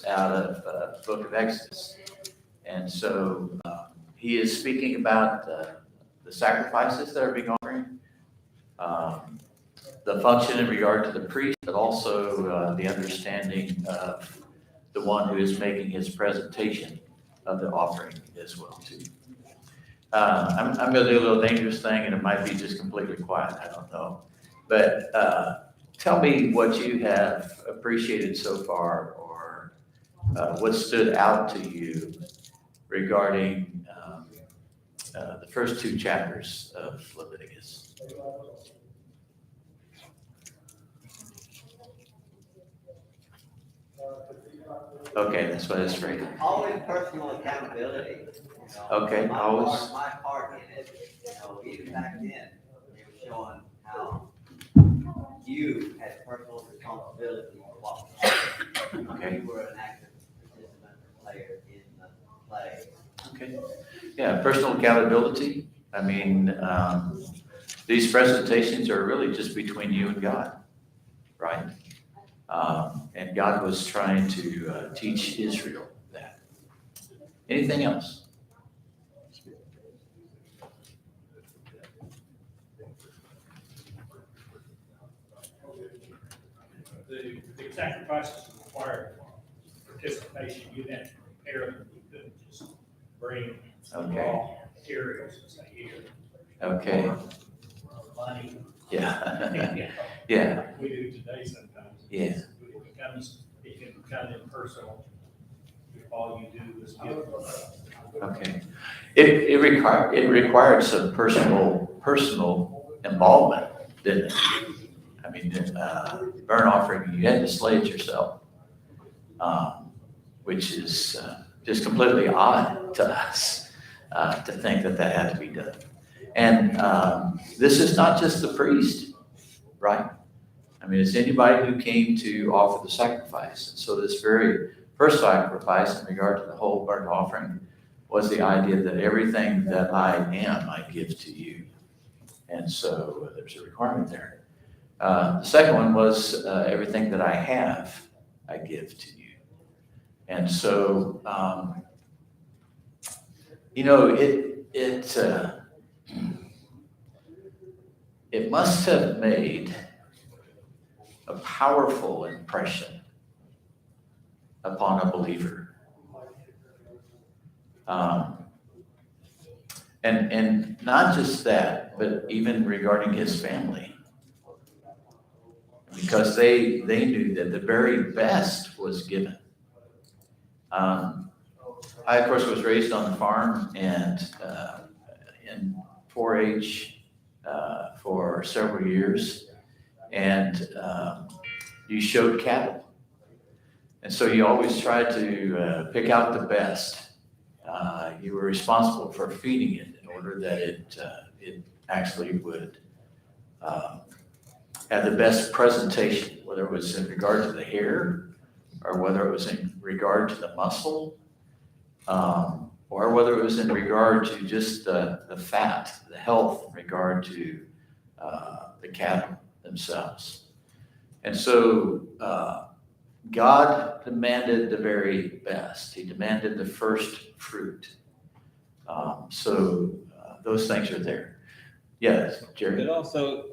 out of the book of Exodus. And so he is speaking about the sacrifices that are being offered, um, the function in regard to the priest, but also the understanding of the one who is making his presentation of the offering as well too. I'm going to do a little dangerous thing, and it might be just completely quiet. I don't know, but tell me what you have appreciated so far, or what stood out to you regarding the first two chapters of Leviticus. Okay, that's what it's rated. Always personal accountability. Okay, always. My part in it, even back then, they were showing how you had personal responsibility for what was happening. Okay. You were an active participant or player in the play. Okay. Yeah, personal accountability. I mean, these presentations are really just between you and God, right? And God was trying to teach Israel that. Anything else? The sacrifices required participation. You had to prepare them. You couldn't just bring raw materials and say, here. Okay. Or money. Yeah. Yeah. Like we do today sometimes. Yeah. It can become impersonal. If all you do is give. Okay. It required some personal involvement, didn't it? I mean, burnt offering, you had to slay it yourself, which is just completely odd to us to think that that had to be done. And this is not just the priest, right? I mean, it's anybody who came to offer the sacrifice. And so this very first sacrifice in regard to the whole burnt offering was the idea that everything that I am, I give to you. And so there's a requirement there. The second one was everything that I have, I give to you. And so, it must have made a powerful impression upon a believer. And not just that, but even regarding his family. Because they knew that the very best was given. I, of course, was raised on the farm and in 4-H for several years. And you showed cattle. And so you always tried to pick out the best. You were responsible for feeding it in order that it actually would have the best presentation, whether it was in regard to the hair or whether it was in regard to the muscle, or whether it was in regard to just the fat, the health in regard to the cattle themselves. And so God demanded the very best. He demanded the first fruit. So those things are there. Yes, Jerry? It also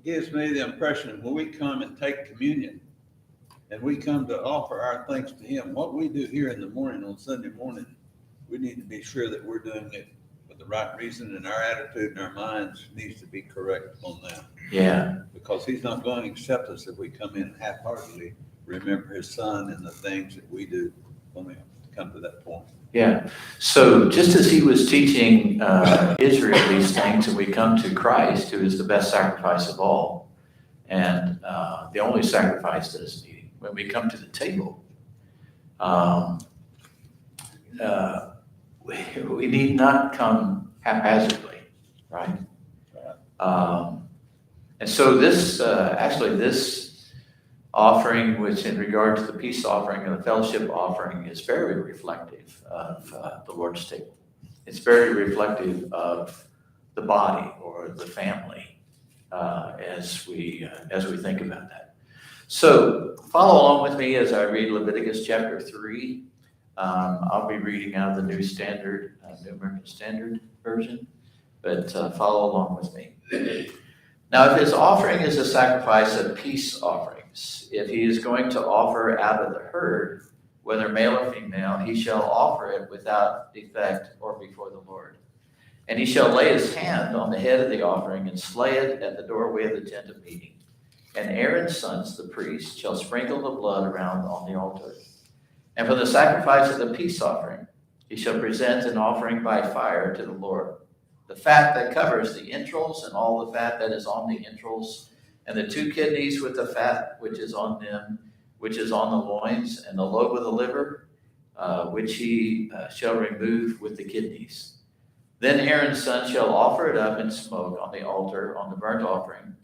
gives me the impression when we come and take communion and we come to offer our thanks to him, what we do here in the morning on Sunday morning, we need to be sure that we're doing it with the right reason, and our attitude and our minds needs to be correct on that. Yeah. Because he's not going to accept us if we come in half-heartedly, remember his son and the things that we do when we come to that point. Yeah. So just as he was teaching Israel these things, and we come to Christ, who is the best sacrifice of all, and the only sacrifice that is needed, when we come to the table, we need not come haphazardly, right? And so this, this offering, which in regard to the peace offering and the fellowship offering, is very reflective of the Lord's table. It's very reflective of the body or the family as we think about that. So follow along with me as I read Leviticus chapter 3. I'll be reading out of the New American Standard Version, but follow along with me. Now, if his offering is a sacrifice of peace offerings, if he is going to offer out of the herd, whether male or female, he shall offer it without defect or before the Lord. And he shall lay his hand on the head of the offering and slay it at the doorway of the tent of meeting. And Aaron's sons, the priests, shall sprinkle the blood around on the altar. And for the sacrifice of the peace offering, he shall present an offering by fire to the Lord. The fat that covers the entrails and all the fat that is on the entrails, and the 2 kidneys with the fat which is on them, which is on the loins, and the lobe of the liver, which he shall remove with the kidneys. Then Aaron's son shall offer it up in smoke on the altar on the burnt offering,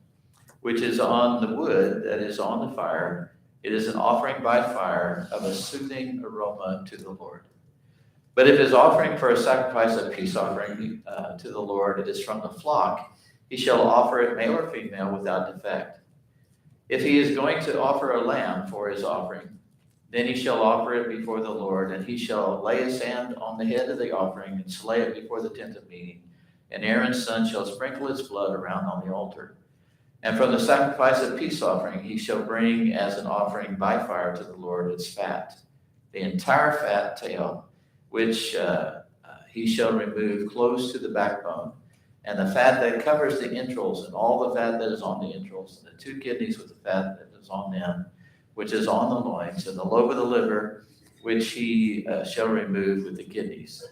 which is on the wood that is on the fire. It is an offering by fire of a soothing aroma to the Lord. But if his offering for a sacrifice of peace offering to the Lord is from the flock, he shall offer it male or female without defect. If he is going to offer a lamb for his offering, then he shall offer it before the Lord, and he shall lay his hand on the head of the offering and slay it before the tent of meeting. And Aaron's son shall sprinkle its blood around on the altar. And from the sacrifice of peace offering, he shall bring as an offering by fire to the Lord its fat, the entire fat tail, which he shall remove close to the backbone, and the fat that covers the entrails, and all the fat that is on the entrails, and the 2 kidneys with the fat that is on them, which is on the loins, and the lobe of the liver, which he shall remove with the kidneys.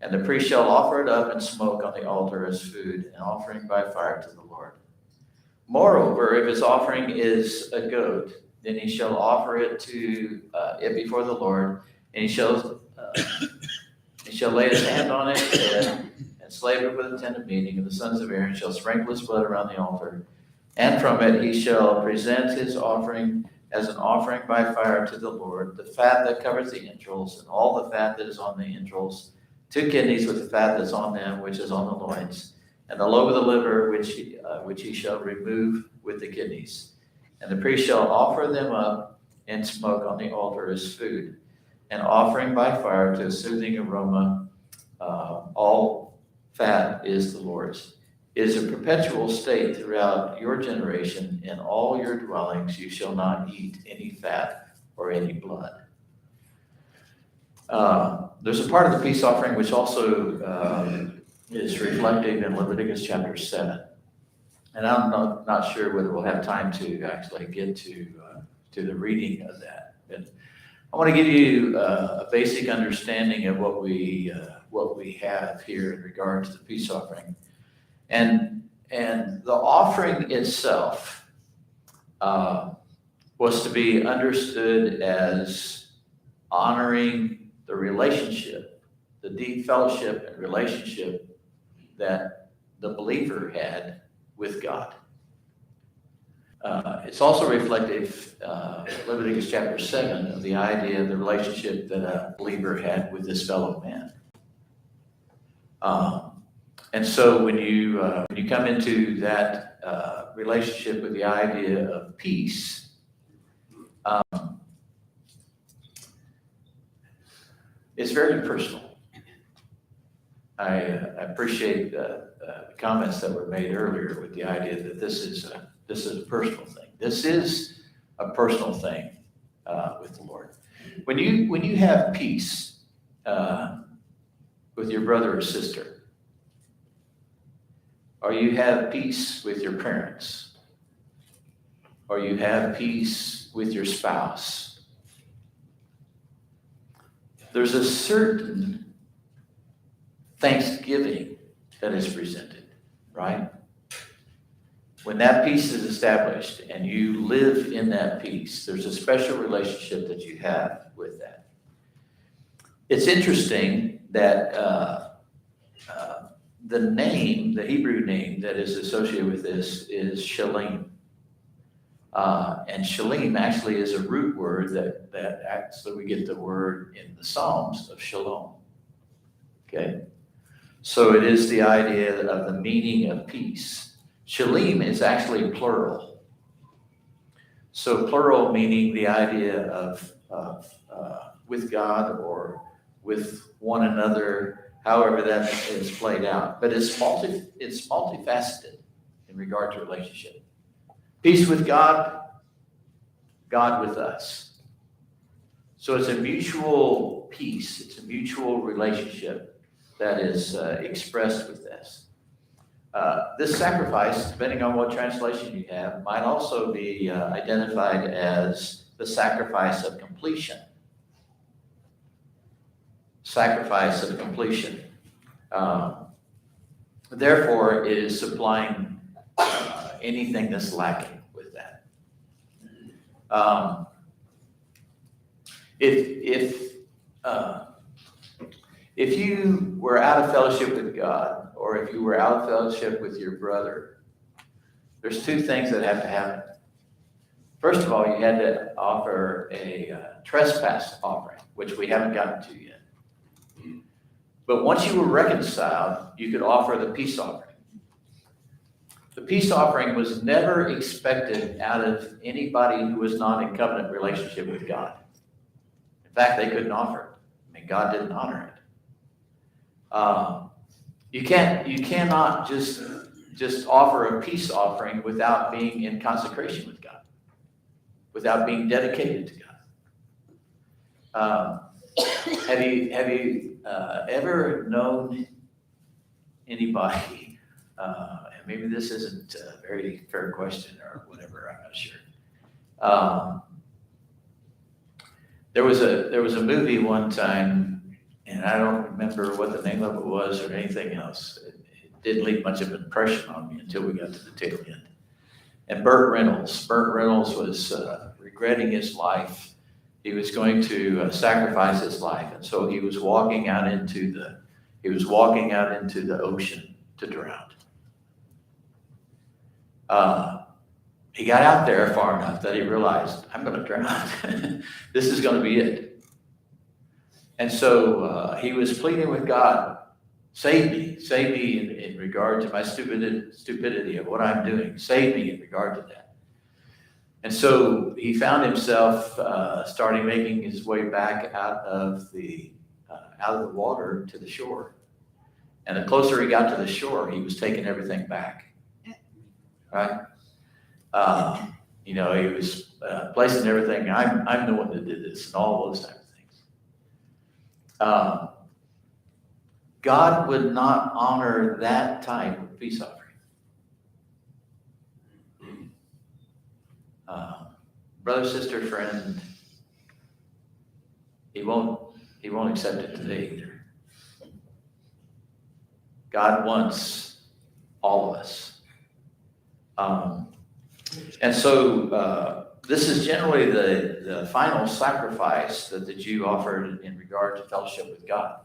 And the priest shall offer it up in smoke on the altar as food, an offering by fire to the Lord. Moreover, if his offering is a goat, then he shall offer it to it before the Lord, and he shall lay his hand on it and slay it with a tent of meeting, and the sons of Aaron shall sprinkle his blood around the altar. And from it he shall present his offering as an offering by fire to the Lord, the fat that covers the entrails, and all the fat that is on the entrails, 2 kidneys with the fat that's on them, which is on the loins, and the lobe of the liver, which he shall remove with the kidneys. And the priest shall offer them up in smoke on the altar as food, an offering by fire to a soothing aroma. All fat is the Lord's. It is a perpetual state throughout your generation. In all your dwellings you shall not eat any fat or any blood. There's a part of the peace offering which also is reflected in Leviticus chapter 7. And I'm not sure whether we'll have time to actually get to the reading of that. But I want to give you a basic understanding of what we have here in regard to the peace offering. And the offering itself was to be understood as honoring the relationship, the deep fellowship and relationship that the believer had with God. It's also reflective, Leviticus chapter 7, of the idea of the relationship that a believer had with his fellow man. And so when you come into that relationship with the idea of peace, it's very personal. I appreciate the comments that were made earlier with the idea that this is a personal thing. This is a personal thing with the Lord. When you have peace with your brother or sister, or you have peace with your parents, or you have peace with your spouse, there's a certain thanksgiving that is presented, right? When that peace is established and you live in that peace, there's a special relationship that you have with that. It's interesting that the name, the Hebrew name that is associated with this is Shalem. And Shalem actually is a root word that actually we get the word in the Psalms of shalom. Okay? So it is the idea of the meaning of peace. Shalem is actually plural. So plural meaning the idea of with God or with one another, however that is played out. But it's multifaceted in regard to relationship. Peace with God, God with us. So it's a mutual peace. It's a mutual relationship that is expressed with this. This sacrifice, depending on what translation you have, might also be identified as the sacrifice of completion. Sacrifice of completion. Therefore, it is supplying anything that's lacking with that. If you were out of fellowship with God, or if you were out of fellowship with your brother, there's two things that have to happen. First of all, you had to offer a trespass offering, which we haven't gotten to yet. But once you were reconciled, you could offer the peace offering. The peace offering was never expected out of anybody who was not in covenant relationship with God. In fact, they couldn't offer it. I mean, God didn't honor it. You cannot just offer a peace offering without being in consecration with God, without being dedicated to God. Have you ever known anybody? And maybe this isn't a very fair question or whatever. I'm not sure. There was a movie one time, and I don't remember what the name of it was or anything else. It didn't leave much of an impression on me until we got to the tail end. And Burt Reynolds was regretting his life. He was going to sacrifice his life, and so he was walking out into the ocean to drown. He got out there far enough that he realized, I'm going to drown. This is going to be it. And so he was pleading with God, save me in regard to my stupidity of what I'm doing. Save me in regard to that. And so he found himself starting making his way back out of the water to the shore. And the closer he got to the shore, he was taking everything back. Right? He was placing everything. I'm the one that did this, and all those type of things. God would not honor that type of peace offering. Brother, sister, friend, he won't accept it today either. God wants all of us. And so this is generally the final sacrifice that the Jew offered in regard to fellowship with God.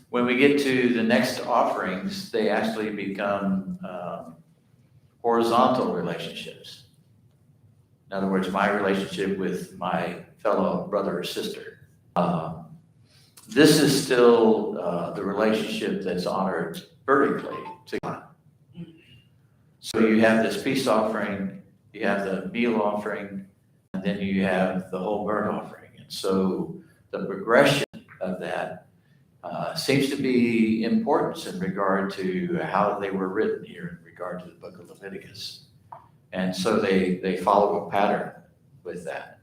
When we get to the next offerings, they actually become horizontal relationships. In other words, my relationship with my fellow brother or sister. This is still the relationship that's honored vertically to God. So you have this peace offering, you have the meal offering, and then you have the whole burnt offering. And so the progression of that seems to be important in regard to how they were written here in regard to the book of Leviticus. And so they follow a pattern with that.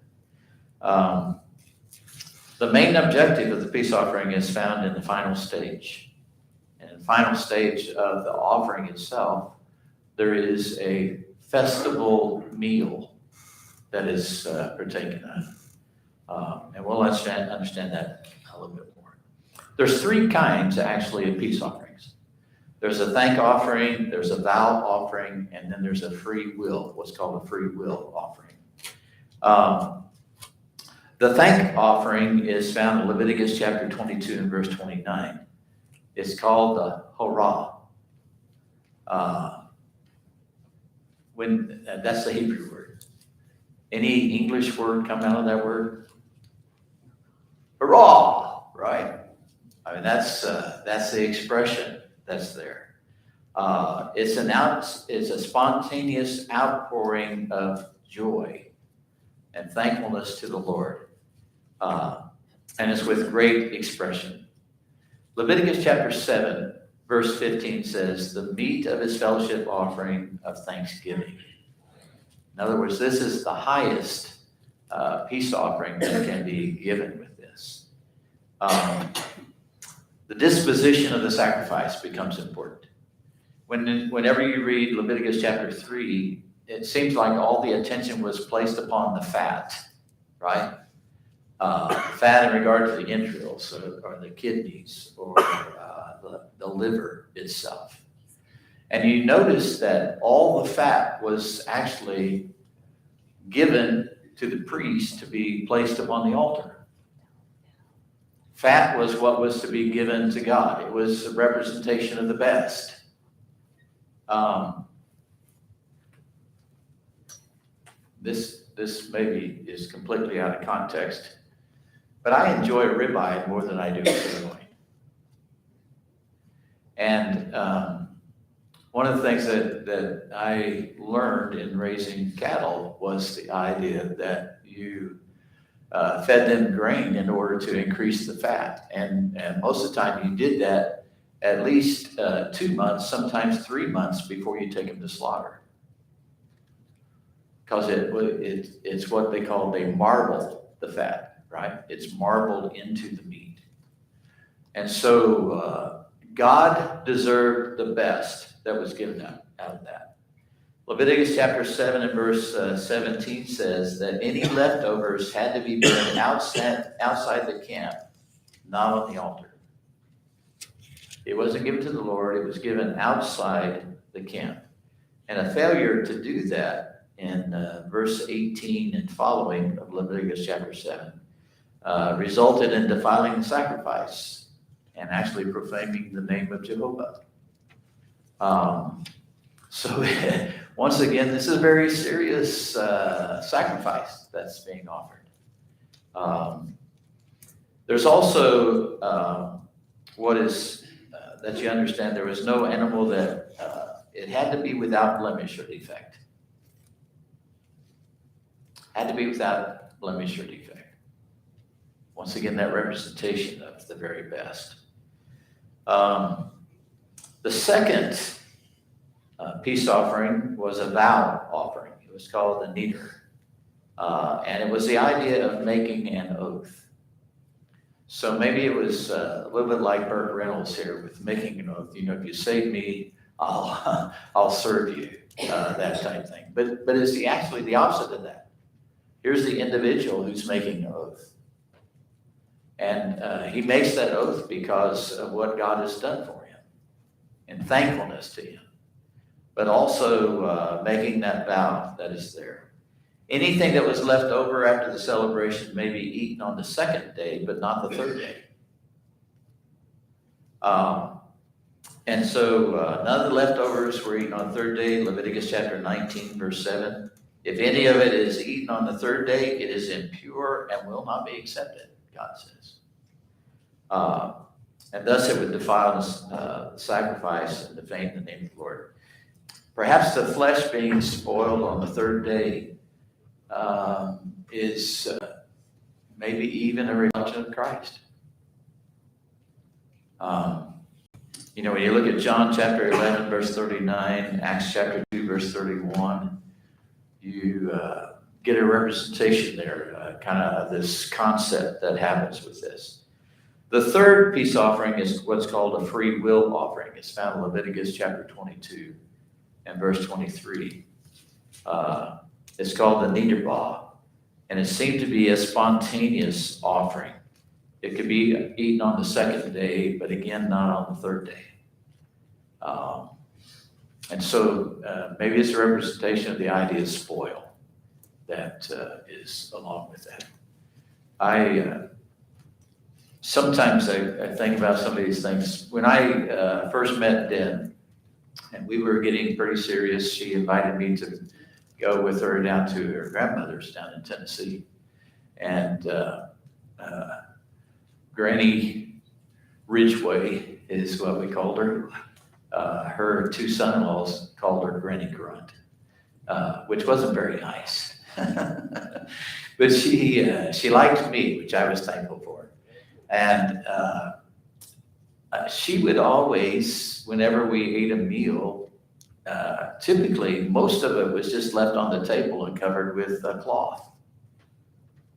The main objective of the peace offering is found in the final stage. And in the final stage of the offering itself, there is a festival meal that is partaken of. And we'll understand that a little bit more. There's three kinds, actually, of peace offerings. There's a thank offering, there's a vow offering, and then there's a free will, what's called a free will offering. The thank offering is found in Leviticus chapter 22 and verse 29. It's called the Horah. That's the Hebrew word. Any English word come out of that word? Hurrah, right? I mean, that's the expression that's there. It's a spontaneous outpouring of joy and thankfulness to the Lord. And it's with great expression. Leviticus chapter 7, verse 15 says, the meat of his fellowship offering of thanksgiving. In other words, this is the highest peace offering that can be given with this. The disposition of the sacrifice becomes important. Whenever you read Leviticus chapter 3, it seems like all the attention was placed upon the fat, right? Fat in regard to the entrails or the kidneys or the liver itself. And you notice that all the fat was actually given to the priest to be placed upon the altar. Fat was what was to be given to God. It was a representation of the best. This maybe is completely out of context, but I enjoy a ribeye more than I do a sirloin. And one of the things that I learned in raising cattle was the idea that you fed them grain in order to increase the fat. And most of the time you did that at least 2 months, sometimes 3 months before you take them to slaughter. Because it's what they call, they marble the fat, right? It's marbled into the meat. And so God deserved the best that was given out of that. Leviticus chapter 7 and verse 17 says that any leftovers had to be burned outside the camp, not on the altar. It wasn't given to the Lord, it was given outside the camp. And a failure to do that in verse 18 and following of Leviticus chapter 7 resulted in defiling the sacrifice and actually profaning the name of Jehovah. So once again, this is a very serious sacrifice that's being offered. There's also what is, that you understand, there was no animal that, it had to be without blemish or defect. Had to be without blemish or defect. Once again, that representation of the very best. The second peace offering was a vow offering. It was called the neder. And it was the idea of making an oath. So maybe it was a little bit like Burt Reynolds here with making an oath. You know, if you save me, I'll serve you, that type thing. But it's actually the opposite of that. Here's the individual who's making an oath. And he makes that oath because of what God has done for him and thankfulness to him, but also making that vow that is there. Anything that was left over after the celebration may be eaten on the second day, but not the third day. And so none of the leftovers were eaten on the third day. Leviticus chapter 19, verse 7. If any of it is eaten on the third day, it is impure and will not be accepted, God says. And thus it would defile the sacrifice and defame the name of the Lord. Perhaps the flesh being spoiled on the third day is maybe even a reflection of Christ. You know, when you look at John chapter 11, verse 39, Acts chapter 2, verse 31, you get a representation there, kind of this concept that happens with this. The third peace offering is what's called a free will offering. It's found in Leviticus chapter 22 and verse 23. It's called the neder, and it seemed to be a spontaneous offering. It could be eaten on the second day, but again, not on the third day. And so maybe it's a representation of the idea of spoil that is along with that. Sometimes I think about some of these things. When I first met Den, and we were getting pretty serious, she invited me to go with her down to her grandmother's down in Tennessee. And Granny Ridgway is what we called her. her two son-in-laws called her Granny Grunt, which wasn't very nice. But she liked me, which I was thankful for. And she would always, whenever we ate a meal, typically most of it was just left on the table and covered with a cloth.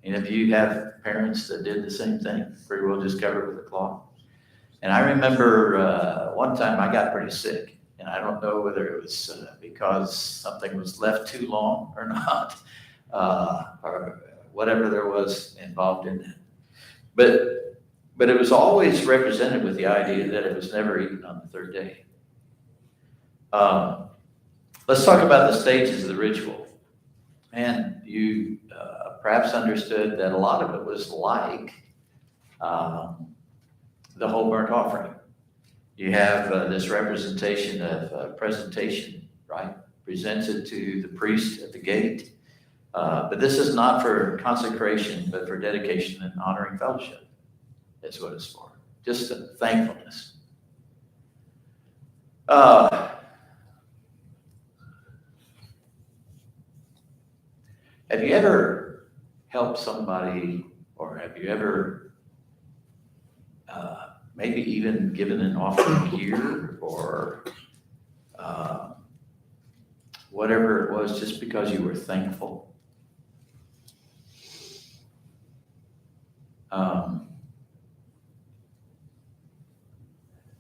And if you have parents that did the same thing, pretty well just covered with a cloth. And I remember one time I got pretty sick, and I don't know whether it was because something was left too long or not, or whatever there was involved in it. But it was always represented with the idea that it was never eaten on the third day. Let's talk about the stages of the ritual. And you perhaps understood that a lot of it was like the whole burnt offering. You have this representation of presentation, right? Presented to the priest at the gate. But this is not for consecration, but for dedication and honoring fellowship. That's what it's for. Just a thankfulness. Have you ever helped somebody, or have you ever maybe even given an offering here, or whatever it was, just because you were thankful?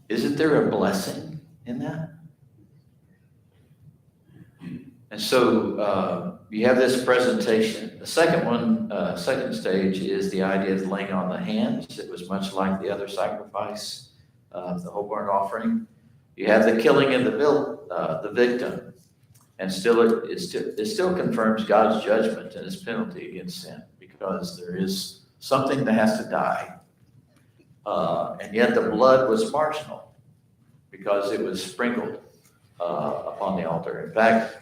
Isn't there a blessing in that? And so you have this presentation. The second stage is the idea of laying on the hands. It was much like the other sacrifice, the whole burnt offering. You have the killing of the victim, and it still confirms God's judgment and His penalty against sin, because there is something that has to die. And yet the blood was marginal because it was sprinkled upon the altar. In fact,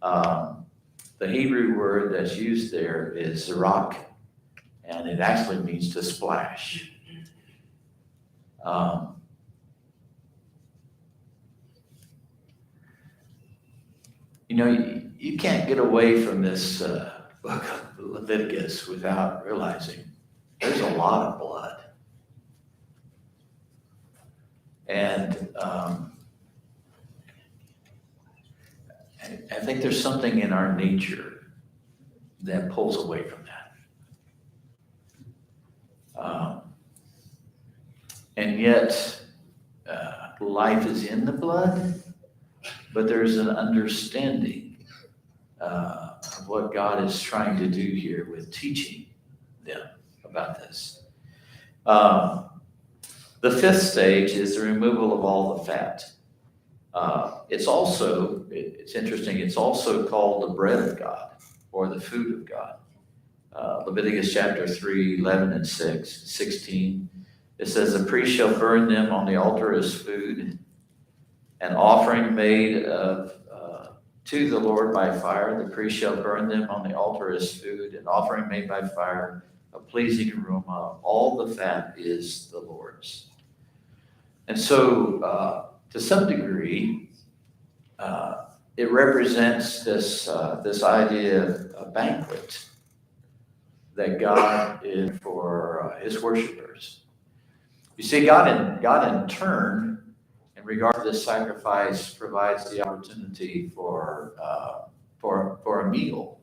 the Hebrew word that's used there is zirak, and it actually means to splash. You can't get away from this book of Leviticus without realizing there's a lot of blood. And I think there's something in our nature that pulls away from that. And yet, life is in the blood, but there's an understanding of what God is trying to do here with teaching them about this. The fifth stage is the removal of all the fat. It's interesting, it's also called the bread of God, or the food of God. Leviticus chapter 3, 11 and 16. It says, the priest shall burn them on the altar as food, an offering made to the Lord by fire. The priest shall burn them on the altar as food, an offering made by fire, a pleasing aroma. All the fat is the Lord's. And so, to some degree, it represents this idea of a banquet that God is for His worshipers. You see, God in turn, in regard to this sacrifice, provides the opportunity for a meal.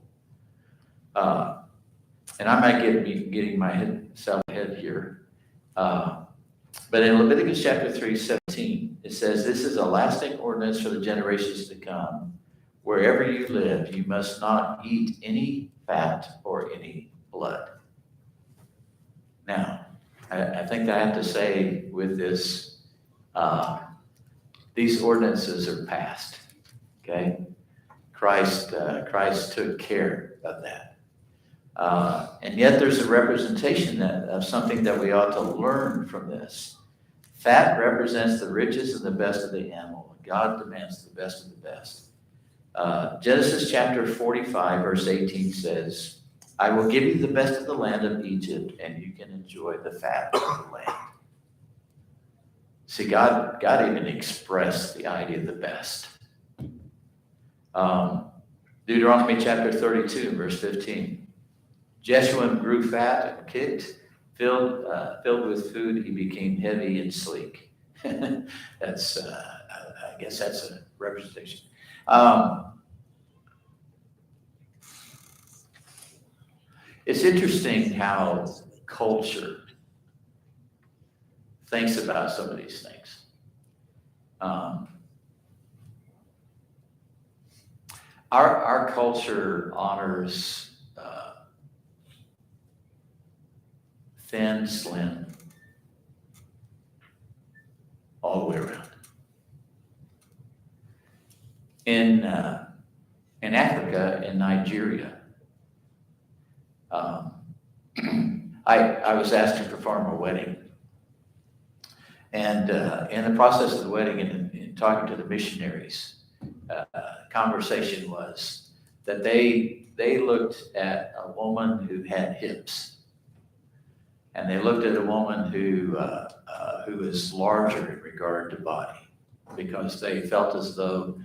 And I might be getting myself ahead here. But in Leviticus chapter 3:17, it says, this is a lasting ordinance for the generations to come. Wherever you live, you must not eat any fat or any blood. Now, I think I have to say with this, these ordinances are past, okay? Christ took care of that. And yet there's a representation of something that we ought to learn from this. Fat represents the riches and the best of the animal. God demands the best of the best. Genesis chapter 45, verse 18 says, I will give you the best of the land of Egypt, and you can enjoy the fat of the land. See, God even expressed the idea of the best. Deuteronomy chapter 32, verse 15. Jeshua grew fat and kicked, filled with food, he became heavy and sleek. That's, I guess that's a representation. It's interesting how culture thinks about some of these things. Our culture honors thin, slim, all the way around. In Africa, in Nigeria, I was asked to perform a wedding. And in the process of the wedding and in talking to the missionaries, conversation was that they looked at a woman who had hips. And they looked at a woman who is larger in regard to body, because they felt as though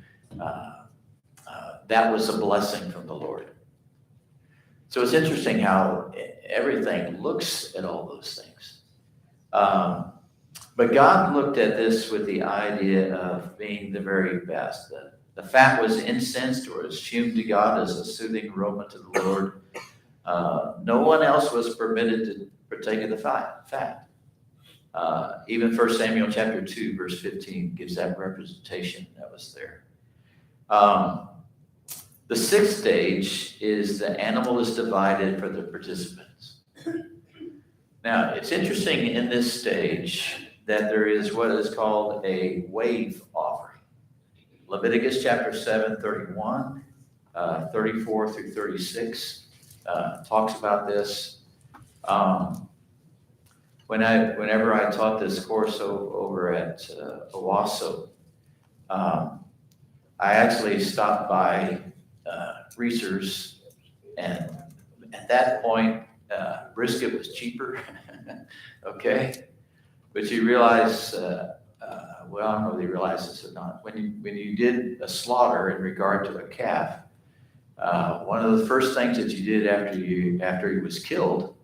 that was a blessing from the Lord. So it's interesting how everything looks at all those things. But God looked at this with the idea of being the very best. The fat was incensed or assumed to God as a soothing aroma to the Lord. No one else was permitted to partake of the fat. Even 1 Samuel chapter 2, verse 15 gives that representation that was there. The sixth stage is the animal is divided for the participants. Now, it's interesting in this stage that there is what is called a wave offering. Leviticus chapter 7, 31, 34 through 36 talks about this. Whenever I taught this course over at Owasso, I actually stopped by Reese's, and at that point, brisket was cheaper. Okay, but you realize, well, I don't know if you realize this or not. When you did a slaughter in regard to a calf, one of the first things that you did after he was killed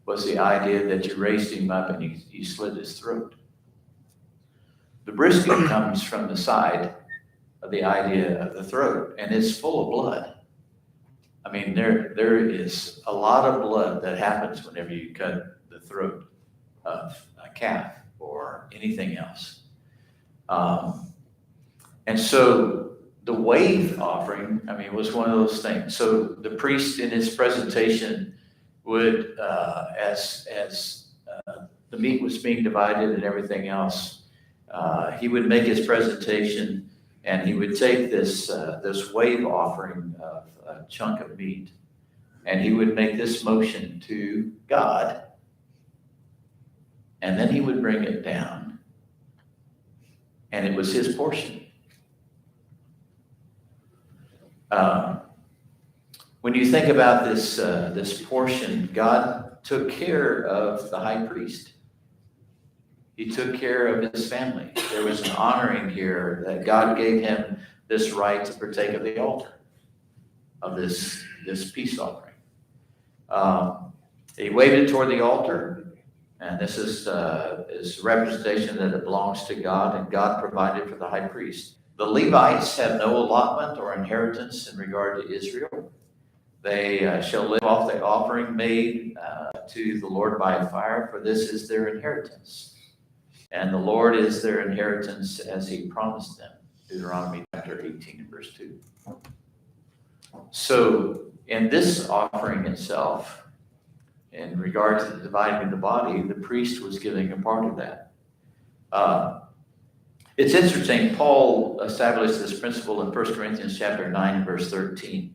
was the idea that you raised him up and you slit his throat. The brisket comes from the side of the idea of the throat, and it's full of blood. I mean, there is a lot of blood that happens whenever you cut the throat of a calf or anything else. And so the wave offering, I mean, was one of those things. So the priest in his presentation would, as the meat was being divided and everything else, he would make his presentation, and he would take this wave offering of a chunk of meat, and he would make this motion to God, and then he would bring it down, and it was his portion. When you think about this portion, God took care of the high priest. He took care of his family. There was an honoring here that God gave him this right to partake of the altar, of this peace offering. He waved it toward the altar, and this is representation that it belongs to God, and God provided for the high priest. The Levites have no allotment or inheritance in regard to Israel. They shall live off the offering made to the Lord by fire, for this is their inheritance. And the Lord is their inheritance as he promised them. Deuteronomy chapter 18 and verse 2. So in this offering itself, in regard to the dividing of the body, the priest was giving a part of that. It's interesting, Paul established this principle in 1 Corinthians chapter 9 and verse 13.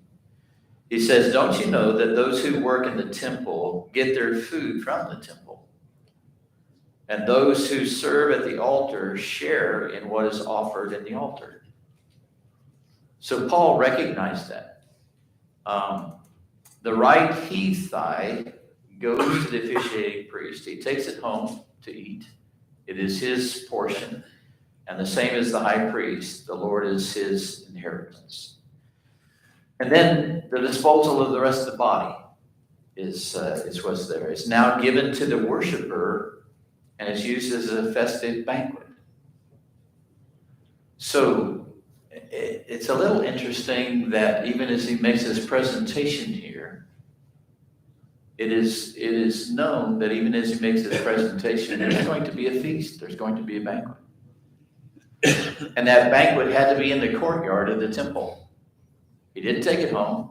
He says, don't you know that those who work in the temple get their food from the temple? And those who serve at the altar share in what is offered in the altar. So Paul recognized that. The right heath thigh goes to the officiating priest. He takes it home to eat. It is his portion. And the same as the high priest, the Lord is his inheritance. And then the disposal of the rest of the body is what's there. It's now given to the worshiper, and it's used as a festive banquet. So it's a little interesting that even as he makes his presentation here, it is known that even as he makes his presentation, there's going to be a feast, there's going to be a banquet. And that banquet had to be in the courtyard of the temple. He didn't take it home,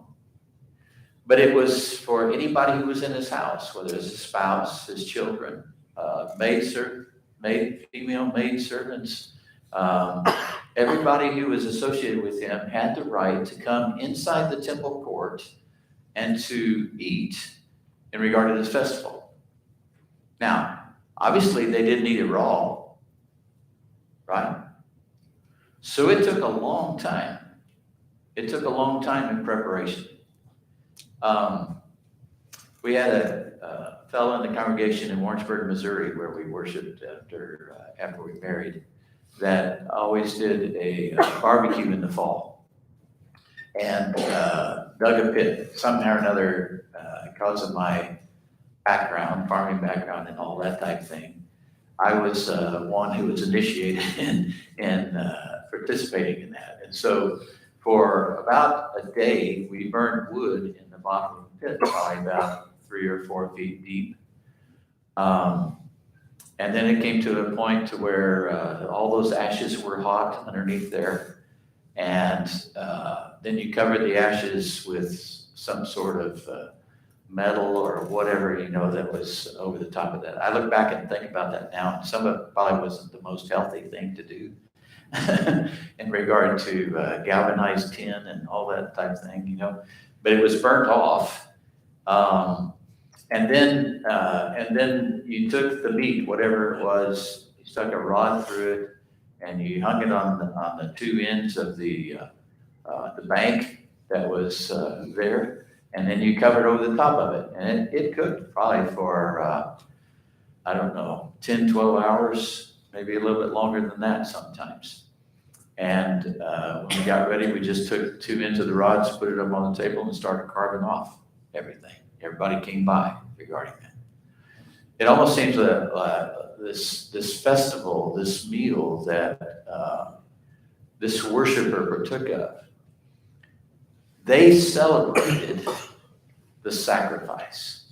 but it was for anybody who was in his house, whether it's his spouse, his children, female maid servants, everybody who was associated with him had the right to come inside the temple court and to eat in regard to this festival. Now, obviously they didn't eat it raw, right? So it took a long time. It took a long time in preparation. We had a fellow in the congregation in Warrensburg, Missouri, where we worshiped after we married, that always did a barbecue in the fall, and dug a pit somehow or another because of my background, farming background, and all that type of thing. I was one who was initiated in participating in that, and so for about a day, we burned wood in the bottom of the pit, probably about 3 or 4 feet deep. And then it came to a point to where all those ashes were hot underneath there. And then you covered the ashes with some sort of metal or whatever, that was over the top of that. I look back and think about that now, and some of it probably wasn't the most healthy thing to do in regard to galvanized tin and all that type of thing, but it was burnt off. And then you took the meat, whatever it was, you stuck a rod through it, and you hung it on the 2 ends of the bank that was there, and then you covered over the top of it, and it cooked probably for 10, 12 hours, maybe a little bit longer than that sometimes. And when we got ready, we just took 2 ends of the rods, put it up on the table, and started carving off everything. Everybody came by regarding that. It almost seems this festival, this meal that this worshiper partook of, they celebrated the sacrifice.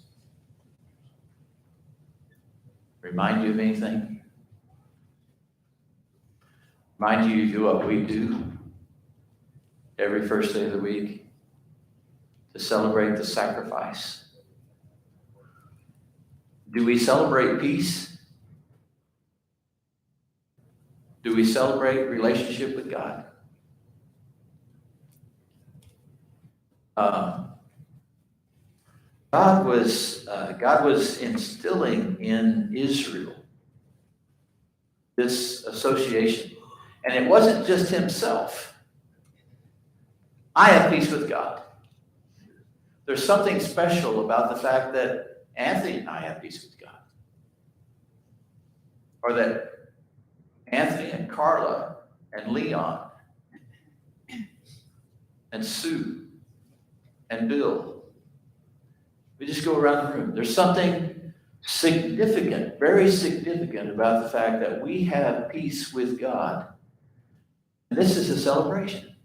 Remind you of anything? Remind you of what we do every first day of the week to celebrate the sacrifice? Do we celebrate peace? Do we celebrate relationship with God? God was instilling in Israel this association. And it wasn't just himself. I have peace with God. There's something special about the fact that Anthony and I have peace with God. Or that Anthony and Carla and Leon and Sue and Bill, we just go around the room. There's something significant, very significant about the fact that we have peace with God. And this is a celebration.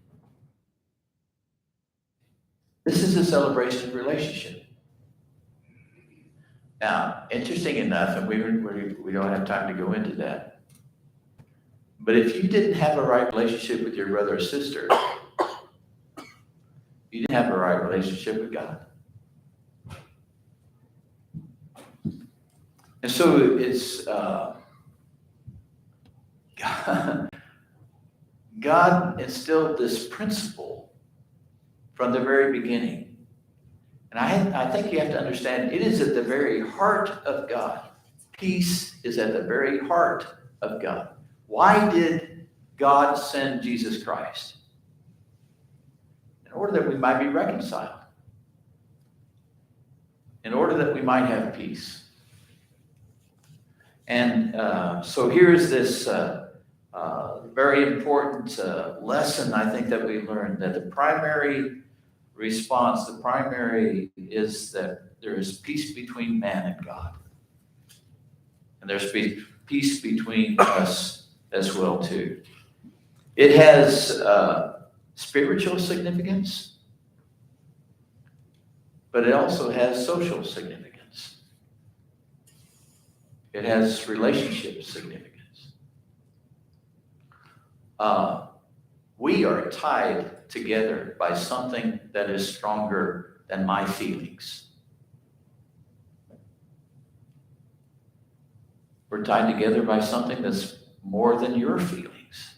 This is a celebration of relationship. Now, interesting enough, and we don't have time to go into that, but if you didn't have a right relationship with your brother or sister, you didn't have a right relationship with God. And so it's God instilled this principle from the very beginning. And I think you have to understand, it is at the very heart of God. Peace is at the very heart of God. Why did God send Jesus Christ? In order that we might be reconciled. In order that we might have peace. And so here's this very important lesson, I think, that we learned, that the primary response, the primary is that there is peace between man and God. And there's peace between us as well, too. It has spiritual significance, but it also has social significance. It has relationship significance. We are tied together by something that is stronger than my feelings. We're tied together by something that's more than your feelings.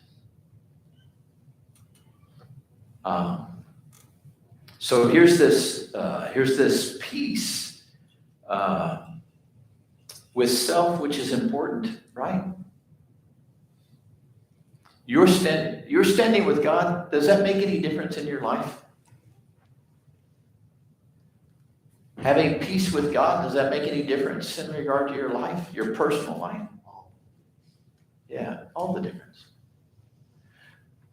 So here's this peace with self, which is important, right? You're standing with God. Does that make any difference in your life? Having peace with God, does that make any difference in regard to your life, your personal life? Yeah, all the difference.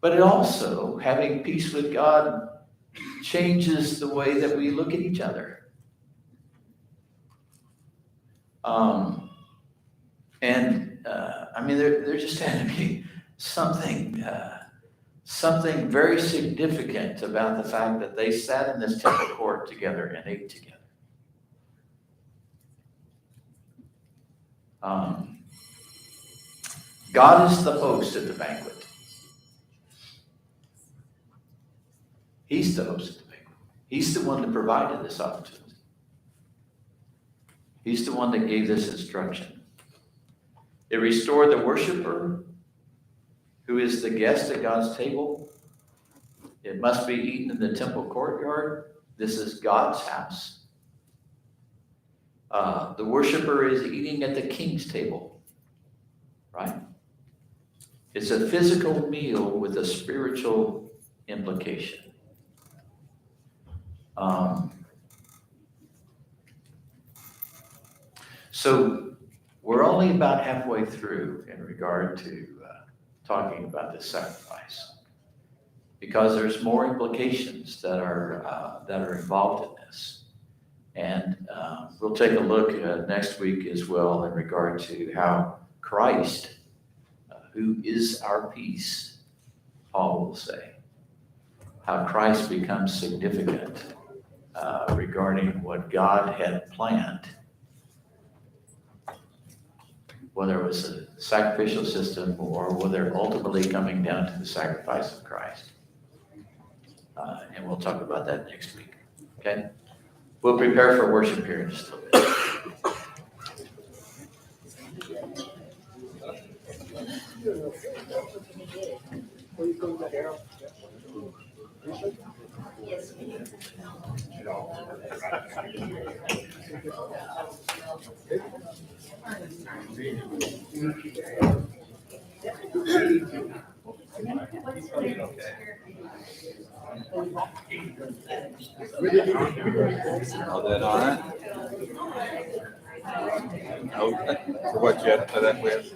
But it also, having peace with God, changes the way that we look at each other. There just had to be something very significant about the fact that they sat in this temple court together and ate together. God is the host at the banquet. He's the host at the banquet. He's the one that provided this opportunity. He's the one that gave this instruction. It restored the worshiper, who is the guest at God's table. It must be eaten in the temple courtyard. This is God's house. The worshiper is eating at the king's table, right? It's a physical meal with a spiritual implication. So we're only about halfway through in regard to talking about this sacrifice, because there's more implications that are involved in this, and we'll take a look next week as well in regard to how Christ, who is our peace, Paul will say, how Christ becomes significant regarding what God had planned, whether it was a sacrificial system or whether ultimately coming down to the sacrifice of Christ. And we'll talk about that next week, okay? We'll prepare for worship here in just a little bit. All that all right? Okay. So what you had to put that with?